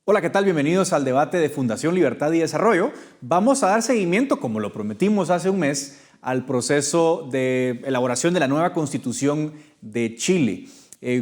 Hola, ¿qué tal? Bienvenidos al debate de Fundación Libertad y Desarrollo. Vamos a dar seguimiento, como lo prometimos hace un mes, al proceso de elaboración de la nueva Constitución de Chile.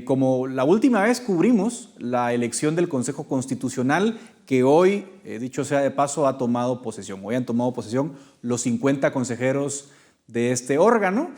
Como la última vez cubrimos la elección del Consejo Constitucional, que hoy, dicho sea de paso, ha tomado posesión. Hoy han tomado posesión los 50 consejeros de este órgano,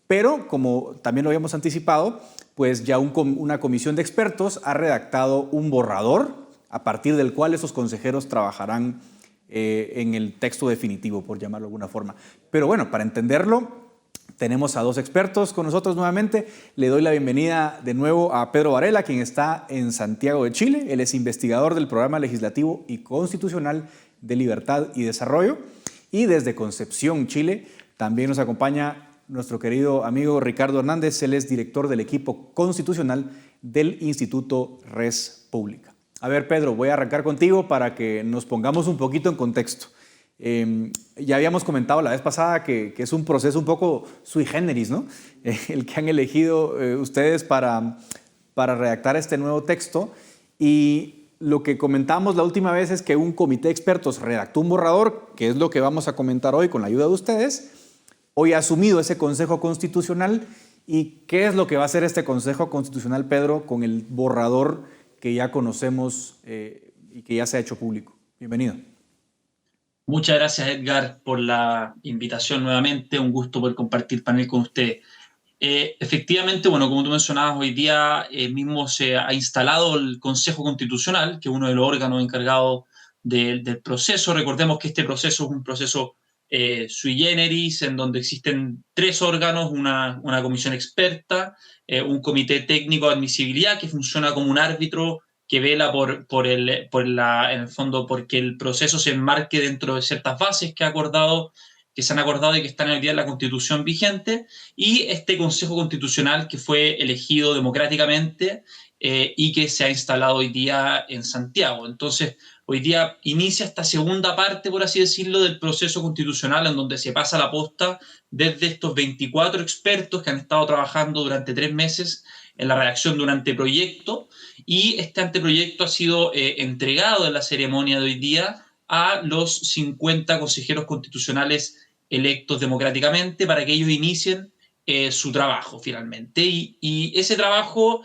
pero como también lo habíamos anticipado, pues ya una comisión de expertos ha redactado un borrador a partir del cual esos consejeros trabajarán en el texto definitivo, por llamarlo de alguna forma. Pero bueno, para entenderlo, tenemos a dos expertos con nosotros nuevamente. Le doy la bienvenida de nuevo a Pedro Varela, quien está en Santiago de Chile. Él es investigador del Programa Legislativo y Constitucional de Libertad y Desarrollo. Y desde Concepción, Chile, también nos acompaña nuestro querido amigo Ricardo Hernández. Él es director del equipo constitucional del Instituto Res Pública. A ver, Pedro, voy a arrancar contigo para que nos pongamos un poquito en contexto. Ya habíamos comentado la vez pasada que es un proceso un poco sui generis, ¿no? El que han elegido ustedes para redactar este nuevo texto. Y lo que comentamos la última vez es que un comité de expertos redactó un borrador, que es lo que vamos a comentar hoy con la ayuda de ustedes. Hoy ha asumido ese Consejo Constitucional. ¿Y qué es lo que va a hacer este Consejo Constitucional, Pedro, con el borrador que ya conocemos y que ya se ha hecho público? Bienvenido. Muchas gracias, Edgar, por la invitación nuevamente. Un gusto poder compartir panel con usted. Efectivamente, bueno, como tú mencionabas, hoy día mismo se ha instalado el Consejo Constitucional, que es uno de los órganos encargados del proceso. Recordemos que este proceso es un proceso sui generis, en donde existen tres órganos: una comisión experta, un comité técnico de admisibilidad que funciona como un árbitro que vela en el fondo porque el proceso se enmarque dentro de ciertas bases que se han acordado y que están hoy día en la Constitución vigente, y este Consejo Constitucional que fue elegido democráticamente y que se ha instalado hoy día en Santiago. Entonces, hoy día inicia esta segunda parte, por así decirlo, del proceso constitucional, en donde se pasa la posta desde estos 24 expertos que han estado trabajando durante 3 meses en la redacción de un anteproyecto, y este anteproyecto ha sido entregado en la ceremonia de hoy día a los 50 consejeros constitucionales electos democráticamente para que ellos inicien su trabajo finalmente. Y ese trabajo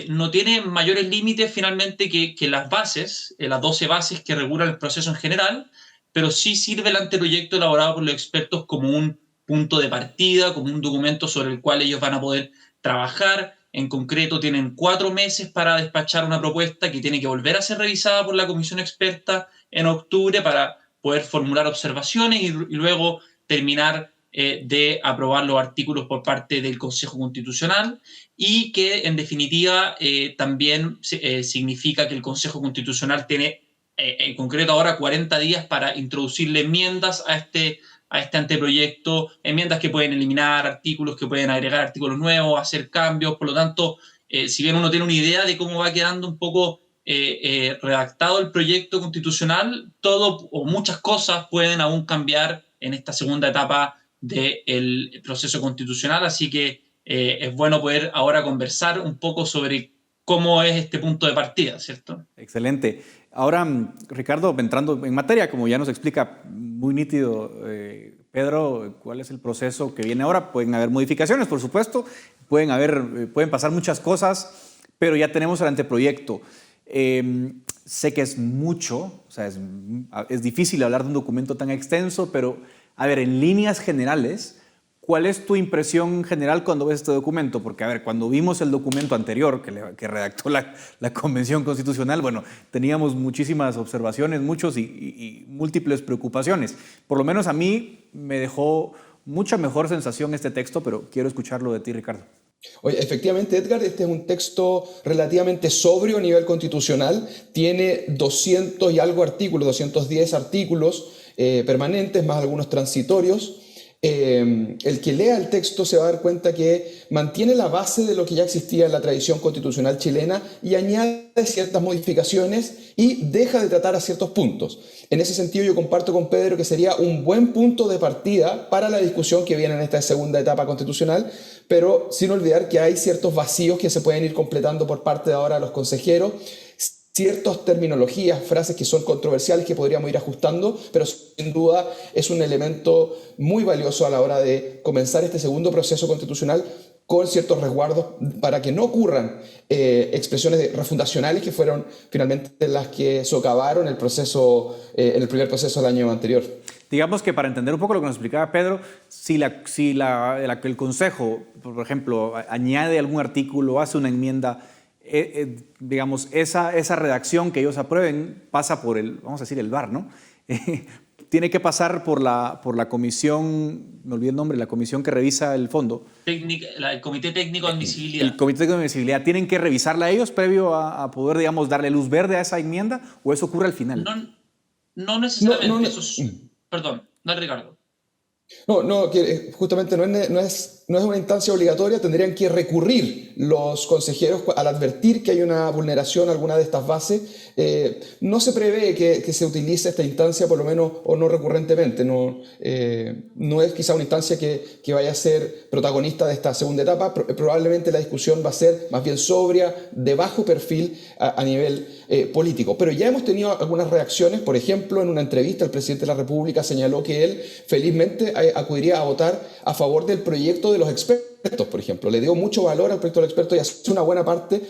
no tiene mayores límites finalmente que las bases, las 12 bases que regulan el proceso en general, pero sí sirve el anteproyecto elaborado por los expertos como un punto de partida, como un documento sobre el cual ellos van a poder trabajar. En concreto, tienen 4 meses para despachar una propuesta que tiene que volver a ser revisada por la comisión experta en octubre para poder formular observaciones y luego terminar de aprobar los artículos por parte del Consejo Constitucional, y que en definitiva también significa que el Consejo Constitucional tiene en concreto ahora 40 días para introducirle enmiendas a este anteproyecto, enmiendas que pueden eliminar artículos, que pueden agregar artículos nuevos, hacer cambios. Por lo tanto, si bien uno tiene una idea de cómo va quedando un poco redactado el proyecto constitucional, todo o muchas cosas pueden aún cambiar en esta segunda etapa del proceso constitucional, así que es bueno poder ahora conversar un poco sobre cómo es este punto de partida, ¿cierto? Excelente. Ahora, Ricardo, entrando en materia, como ya nos explica muy nítido Pedro, cuál es el proceso que viene ahora. Pueden haber modificaciones, por supuesto, pueden pasar muchas cosas, pero ya tenemos el anteproyecto. Sé que es mucho, o sea, es difícil hablar de un documento tan extenso, pero a ver, en líneas generales, ¿cuál es tu impresión general cuando ves este documento? Porque, a ver, cuando vimos el documento anterior que redactó la Convención Constitucional, bueno, teníamos muchísimas observaciones, muchos y múltiples preocupaciones. Por lo menos a mí me dejó mucha mejor sensación este texto, pero quiero escucharlo de ti, Ricardo. Oye, efectivamente, Edgar, este es un texto relativamente sobrio a nivel constitucional. Tiene 200 y algo artículos, 210 artículos permanentes, más algunos transitorios. El que lea el texto se va a dar cuenta que mantiene la base de lo que ya existía en la tradición constitucional chilena y añade ciertas modificaciones y deja de tratar a ciertos puntos. En ese sentido, yo comparto con Pedro que sería un buen punto de partida para la discusión que viene en esta segunda etapa constitucional, pero sin olvidar que hay ciertos vacíos que se pueden ir completando por parte de ahora los consejeros. ciertas terminologías, frases que son controversiales que podríamos ir ajustando, pero sin duda es un elemento muy valioso a la hora de comenzar este segundo proceso constitucional con ciertos resguardos para que no ocurran expresiones refundacionales que fueron finalmente las que socavaron el proceso, en el primer proceso del año anterior. Digamos que para entender un poco lo que nos explicaba Pedro, si el Consejo, por ejemplo, añade algún artículo, hace una enmienda, digamos, esa redacción que ellos aprueben pasa por vamos a decir, el VAR, ¿no? Tiene que pasar por la comisión, me olvidé el nombre, la comisión que revisa el fondo. El Comité Técnico de Admisibilidad. El Comité Técnico de Admisibilidad. ¿Tienen que revisarla ellos previo a poder, digamos, darle luz verde a esa enmienda o eso ocurre al final? No necesariamente. Perdón, dale, Ricardo. No, que justamente no es una instancia obligatoria, tendrían que recurrir los consejeros al advertir que hay una vulneración a alguna de estas bases. No se prevé que se utilice esta instancia, por lo menos, o no recurrentemente. No es quizá una instancia que vaya a ser protagonista de esta segunda etapa. Probablemente la discusión va a ser más bien sobria, de bajo perfil a nivel político. Pero ya hemos tenido algunas reacciones. Por ejemplo, en una entrevista el presidente de la República señaló que él felizmente acudiría a votar a favor del proyecto de los expertos, por ejemplo. Le dio mucho valor al proyecto de los expertos y hace una buena parte,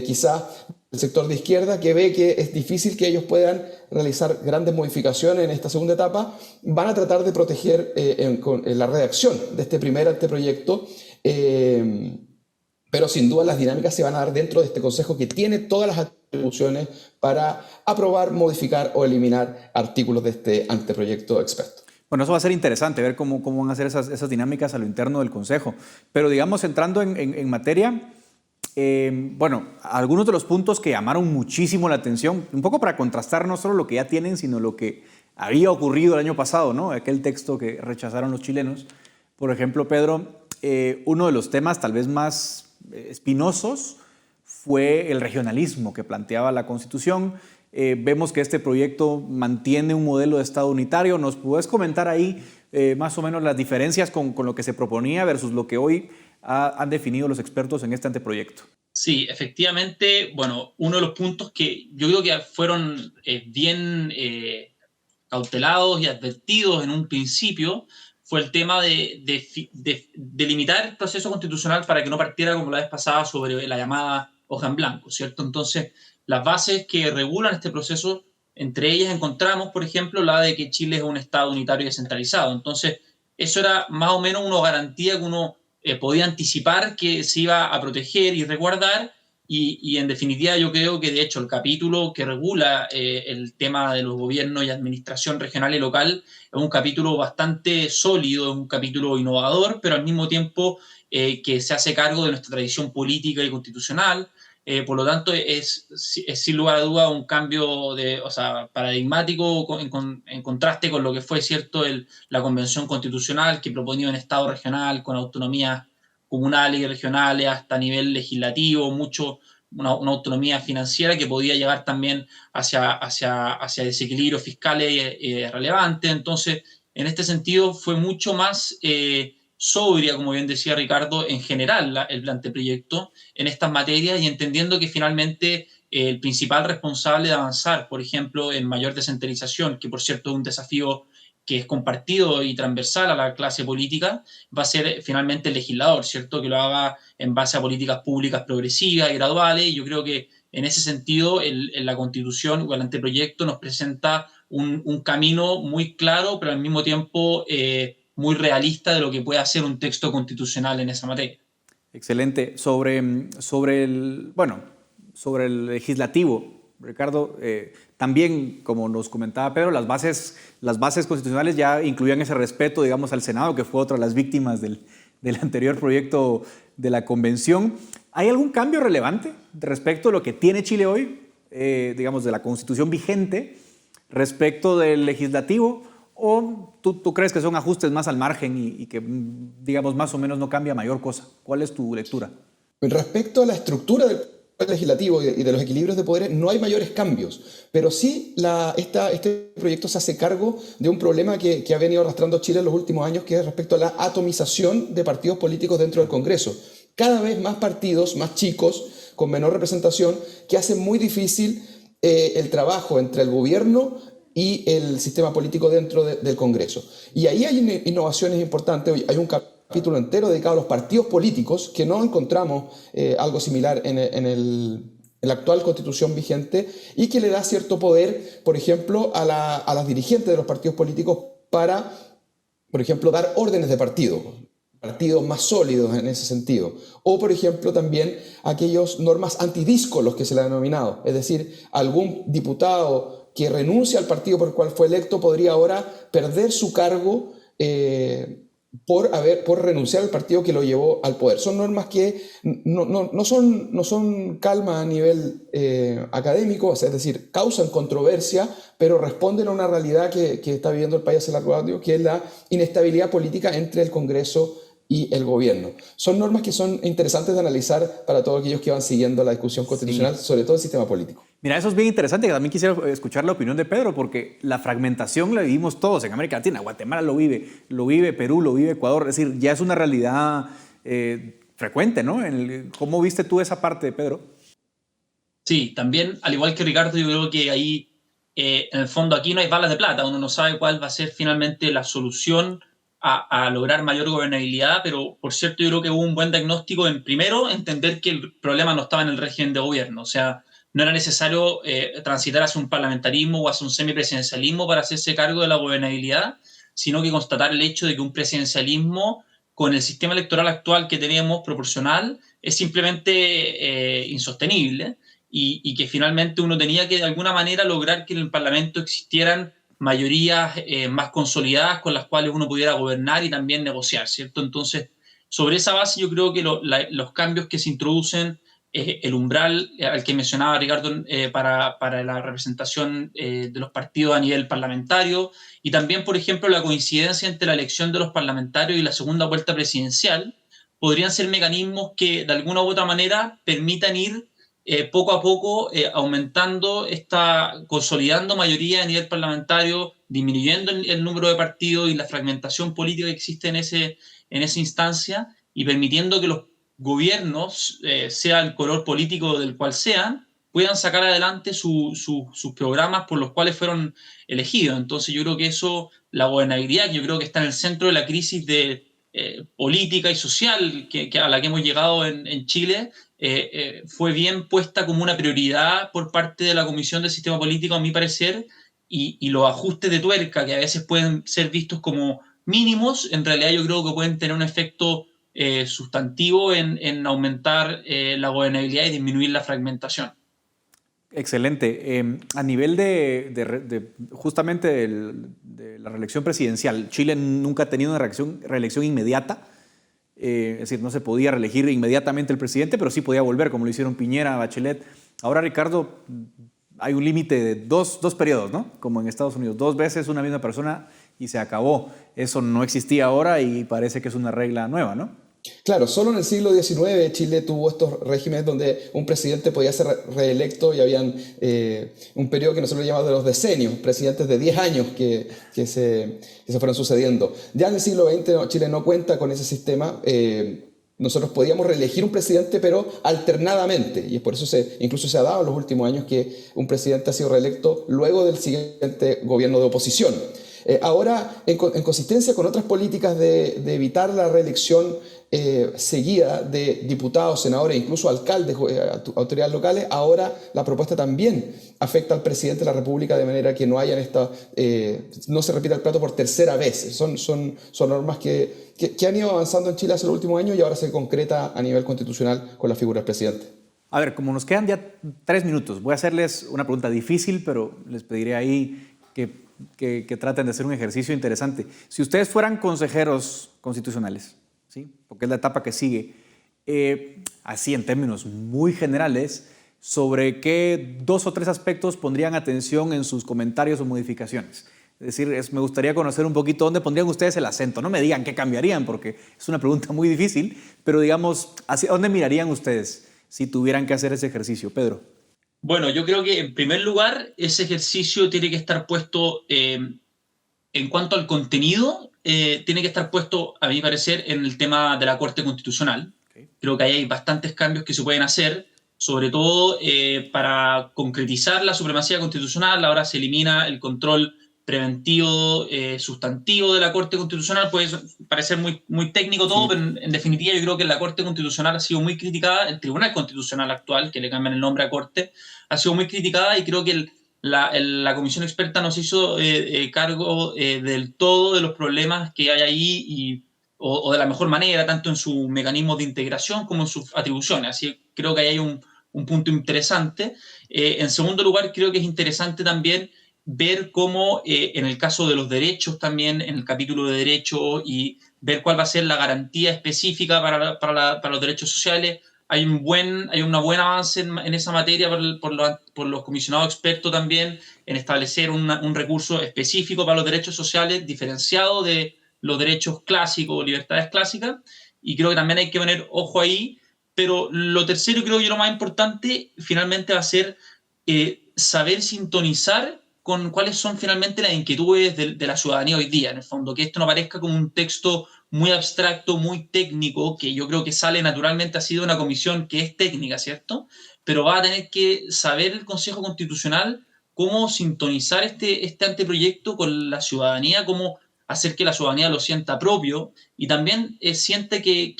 quizás, del sector de izquierda, que ve que es difícil que ellos puedan realizar grandes modificaciones en esta segunda etapa. Van a tratar de proteger en la redacción de este primer anteproyecto, pero sin duda las dinámicas se van a dar dentro de este Consejo que tiene todas las atribuciones para aprobar, modificar o eliminar artículos de este anteproyecto experto. Bueno, eso va a ser interesante, ver cómo van a ser esas dinámicas a lo interno del Consejo. Pero digamos, entrando en materia, bueno, algunos de los puntos que llamaron muchísimo la atención, un poco para contrastar no solo lo que ya tienen, sino lo que había ocurrido el año pasado, ¿no? Aquel texto que rechazaron los chilenos. Por ejemplo, Pedro, uno de los temas tal vez más espinosos fue el regionalismo que planteaba la Constitución. Vemos que este proyecto mantiene un modelo de Estado unitario. ¿Nos puedes comentar ahí más o menos las diferencias con lo que se proponía versus lo que hoy han definido los expertos en este anteproyecto? Sí, efectivamente, bueno, uno de los puntos que yo creo que fueron bien cautelados y advertidos en un principio fue el tema de limitar el proceso constitucional para que no partiera como la vez pasada sobre la llamada hoja en blanco, ¿cierto? Entonces, las bases que regulan este proceso, entre ellas encontramos, por ejemplo, la de que Chile es un Estado unitario y descentralizado. Entonces, eso era más o menos una garantía que uno podía anticipar que se iba a proteger y resguardar. Y en definitiva, yo creo que, de hecho, el capítulo que regula el tema de los gobiernos y administración regional y local es un capítulo bastante sólido, es un capítulo innovador, pero al mismo tiempo que se hace cargo de nuestra tradición política y constitucional. Por lo tanto, es sin lugar a duda un cambio paradigmático en contraste con lo que fue, cierto, la Convención Constitucional que proponía un Estado regional con autonomías comunales y regionales hasta nivel legislativo, una autonomía financiera que podía llegar también hacia desequilibrios fiscales relevantes. Entonces, en este sentido, fue mucho más sobria, como bien decía Ricardo, en general el anteproyecto en estas materias y entendiendo que finalmente el principal responsable de avanzar, por ejemplo, en mayor descentralización, que por cierto es un desafío que es compartido y transversal a la clase política, va a ser finalmente el legislador, ¿cierto? Que lo haga en base a políticas públicas progresivas y graduales. Y yo creo que en ese sentido la Constitución o el anteproyecto nos presenta un camino muy claro, pero al mismo tiempo muy realista de lo que puede hacer un texto constitucional en esa materia. Excelente. Sobre el legislativo, Ricardo, también, como nos comentaba Pedro, las bases constitucionales ya incluían ese respeto, digamos, al Senado, que fue otra de las víctimas del anterior proyecto de la Convención. ¿Hay algún cambio relevante respecto de lo que tiene Chile hoy, digamos, de la Constitución vigente, respecto del legislativo? ¿O tú crees que son ajustes más al margen y que, digamos, más o menos no cambia mayor cosa? ¿Cuál es tu lectura? Respecto a la estructura del legislativo y de los equilibrios de poderes, no hay mayores cambios, pero sí este proyecto se hace cargo de un problema que ha venido arrastrando Chile en los últimos años, que es respecto a la atomización de partidos políticos dentro del Congreso. Cada vez más partidos, más chicos, con menor representación, que hacen muy difícil el trabajo entre el gobierno y el sistema político dentro del Congreso. Y ahí hay innovaciones importantes. Hay un capítulo entero dedicado a los partidos políticos, que no encontramos algo similar en la actual constitución vigente, y que le da cierto poder, por ejemplo, a las dirigentes de los partidos políticos para, por ejemplo, dar órdenes de partidos más sólidos en ese sentido. O, por ejemplo, también aquellas normas antidíscolos que se le ha denominado. Es decir, algún diputado que renuncia al partido por el cual fue electo podría ahora perder su cargo por renunciar al partido que lo llevó al poder. Son normas que no son calma a nivel académico, es decir, causan controversia, pero responden a una realidad que está viviendo el país hace largo tiempo, que es la inestabilidad política entre el Congreso y el gobierno. Son normas que son interesantes de analizar para todos aquellos que van siguiendo la discusión constitucional, sí, sobre todo el sistema político. Mira, eso es bien interesante, que también quisiera escuchar la opinión de Pedro, porque la fragmentación la vivimos todos en América Latina. Guatemala lo vive Perú, lo vive Ecuador, es decir, ya es una realidad frecuente, ¿no? ¿Cómo viste tú esa parte, Pedro? Sí, también, al igual que Ricardo, yo creo que ahí, en el fondo, aquí no hay balas de plata. Uno no sabe cuál va a ser finalmente la solución a lograr mayor gobernabilidad, pero por cierto yo creo que hubo un buen diagnóstico en, primero, entender que el problema no estaba en el régimen de gobierno, o sea, no era necesario transitar hacia un parlamentarismo o hacia un semipresidencialismo para hacerse cargo de la gobernabilidad, sino que constatar el hecho de que un presidencialismo con el sistema electoral actual que tenemos proporcional es simplemente insostenible, y que finalmente uno tenía que de alguna manera lograr que en el Parlamento existieran mayorías más consolidadas con las cuales uno pudiera gobernar y también negociar, ¿cierto? Entonces, sobre esa base yo creo que los cambios que se introducen, el umbral al que mencionaba Ricardo para la representación de los partidos a nivel parlamentario, y también, por ejemplo, la coincidencia entre la elección de los parlamentarios y la segunda vuelta presidencial, podrían ser mecanismos que de alguna u otra manera permitan ir poco a poco aumentando consolidando mayoría a nivel parlamentario, disminuyendo el número de partidos y la fragmentación política que existe en esa instancia, y permitiendo que los gobiernos, sea el color político del cual sean, puedan sacar adelante sus programas por los cuales fueron elegidos. Entonces yo creo que eso, la gobernabilidad, yo creo que está en el centro de la crisis política y social a la que hemos llegado en Chile, fue bien puesta como una prioridad por parte de la Comisión del Sistema Político, a mi parecer, y los ajustes de tuerca, que a veces pueden ser vistos como mínimos, en realidad yo creo que pueden tener un efecto sustantivo en aumentar la gobernabilidad y disminuir la fragmentación. Excelente. A nivel justamente de la reelección presidencial, Chile nunca ha tenido una reelección inmediata. Es decir, no se podía reelegir inmediatamente el presidente, pero sí podía volver, como lo hicieron Piñera, Bachelet. Ahora, Ricardo, hay un límite de dos periodos, ¿no? Como en Estados Unidos, 2 veces una misma persona y se acabó. Eso no existía ahora y parece que es una regla nueva, ¿no? Claro, solo en el siglo XIX Chile tuvo estos regímenes donde un presidente podía ser reelecto, y habían un periodo que nosotros llamamos de los decenios, presidentes de 10 años que se fueron sucediendo. Ya en el siglo XX Chile no cuenta con ese sistema. Nosotros podíamos reelegir un presidente, pero alternadamente, y es por eso incluso se ha dado en los últimos años que un presidente ha sido reelecto luego del siguiente gobierno de oposición. Ahora, en consistencia con otras políticas de evitar la reelección seguida de diputados, senadores, incluso alcaldes, autoridades locales, ahora la propuesta también afecta al presidente de la República, de manera que no se repita el plato por tercera vez. Son normas que han ido avanzando en Chile hace los últimos años y ahora se concreta a nivel constitucional con la figura del presidente. A ver, como nos quedan ya 3 minutos, voy a hacerles una pregunta difícil, pero les pediré ahí que traten de hacer un ejercicio interesante. Si ustedes fueran consejeros constitucionales, ¿sí? Porque es la etapa que sigue, así en términos muy generales, ¿sobre qué 2 o 3 aspectos pondrían atención en sus comentarios o modificaciones? Es decir, me gustaría conocer un poquito dónde pondrían ustedes el acento. No me digan qué cambiarían, porque es una pregunta muy difícil, pero digamos, ¿hacia dónde mirarían ustedes si tuvieran que hacer ese ejercicio? Pedro. Bueno, yo creo que en primer lugar ese ejercicio tiene que estar puesto, en cuanto al contenido, tiene que estar puesto, a mi parecer, en el tema de la Corte Constitucional. Okay. Creo que ahí hay bastantes cambios que se pueden hacer, sobre todo para concretizar la supremacía constitucional. Ahora se elimina el control preventivo sustantivo de la Corte Constitucional. Puede parecer muy técnico todo, pero en definitiva yo creo que la Corte Constitucional ha sido muy criticada, el Tribunal Constitucional actual, que le cambian el nombre a Corte, ha sido muy criticada, y creo que la comisión experta nos hizo cargo del todo de los problemas que hay ahí, o de la mejor manera, tanto en sus mecanismos de integración como en sus atribuciones. Así que creo que ahí hay un punto interesante. En segundo lugar, creo que es interesante también ver cómo en el caso de los derechos también, en el capítulo de derechos, y ver cuál va a ser la garantía específica para los derechos sociales. Hay un buen avance en esa materia por los comisionados expertos también, en establecer un recurso específico para los derechos sociales, diferenciado de los derechos clásicos o libertades clásicas, y creo que también hay que poner ojo ahí. Pero lo tercero, y creo que lo más importante, finalmente va a ser saber sintonizar con cuáles son finalmente las inquietudes de la ciudadanía hoy día, en el fondo, que esto no parezca como un texto muy abstracto, muy técnico, que yo creo que sale naturalmente así de una comisión que es técnica, ¿cierto? Pero va a tener que saber el Consejo Constitucional cómo sintonizar este anteproyecto con la ciudadanía, cómo hacer que la ciudadanía lo sienta propio, y también siente que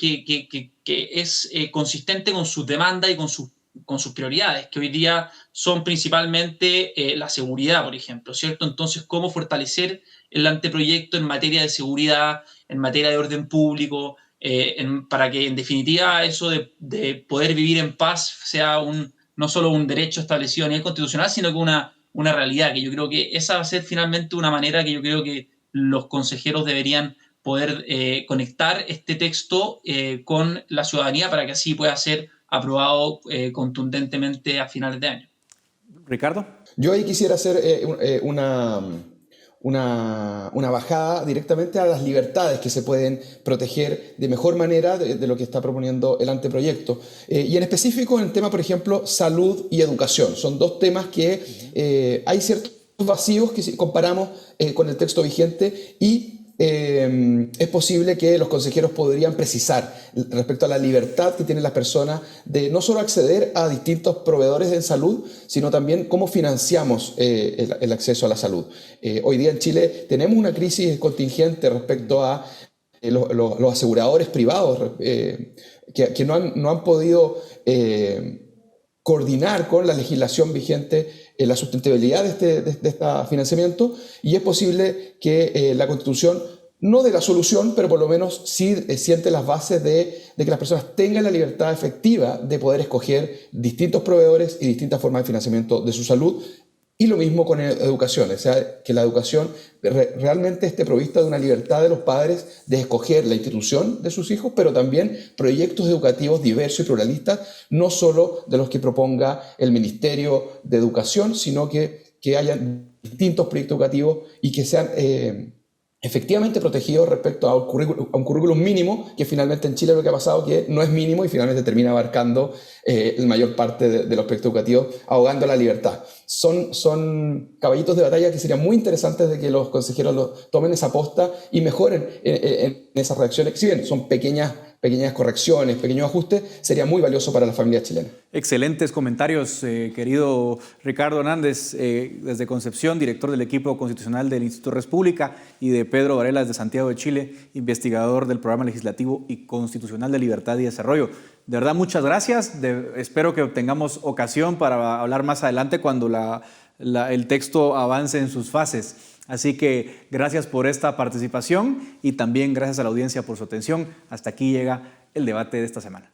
es consistente con sus demandas y con sus prioridades, que hoy día son principalmente la seguridad, por ejemplo, ¿cierto? Entonces, ¿cómo fortalecer el anteproyecto en materia de seguridad, en materia de orden público, para que, en definitiva, eso de poder vivir en paz sea no solo un derecho establecido a nivel constitucional, sino que una realidad? Que yo creo que esa va a ser finalmente una manera que yo creo que los consejeros deberían poder conectar este texto con la ciudadanía, para que así pueda ser aprobado contundentemente a finales de año. Ricardo. Yo ahí quisiera hacer una bajada directamente a las libertades que se pueden proteger de mejor manera de lo que está proponiendo el anteproyecto. Y en específico en el tema, por ejemplo, salud y educación. Son dos temas que hay ciertos vacíos que si comparamos con el texto vigente, y es posible que los consejeros podrían precisar respecto a la libertad que tienen las personas de no solo acceder a distintos proveedores de salud, sino también cómo financiamos el acceso a la salud. Hoy día en Chile tenemos una crisis contingente respecto a los aseguradores privados que no han podido coordinar con la legislación vigente la sustentabilidad de este financiamiento, y es posible que la Constitución no dé la solución, pero por lo menos sí siente las bases de que las personas tengan la libertad efectiva de poder escoger distintos proveedores y distintas formas de financiamiento de su salud. Y lo mismo con educación, o sea, que la educación realmente esté provista de una libertad de los padres de escoger la institución de sus hijos, pero también proyectos educativos diversos y pluralistas, no solo de los que proponga el Ministerio de Educación, sino que haya distintos proyectos educativos y que sean efectivamente protegidos respecto a un currículum mínimo, que finalmente en Chile lo que ha pasado que no es mínimo y finalmente termina abarcando la mayor parte de los proyectos educativos, ahogando la libertad. Son caballitos de batalla que serían muy interesantes de que los consejeros tomen esa posta y mejoren en esas reacciones. Si bien son pequeñas correcciones, pequeños ajustes, sería muy valioso para la familia chilena. Excelentes comentarios, querido Ricardo Hernández, desde Concepción, director del equipo constitucional del Instituto Res Pública, y de Pedro Varela desde Santiago de Chile, investigador del Programa Legislativo y Constitucional de Libertad y Desarrollo. De verdad, muchas gracias. Espero que obtengamos ocasión para hablar más adelante cuando el texto avance en sus fases. Así que gracias por esta participación y también gracias a la audiencia por su atención. Hasta aquí llega el debate de esta semana.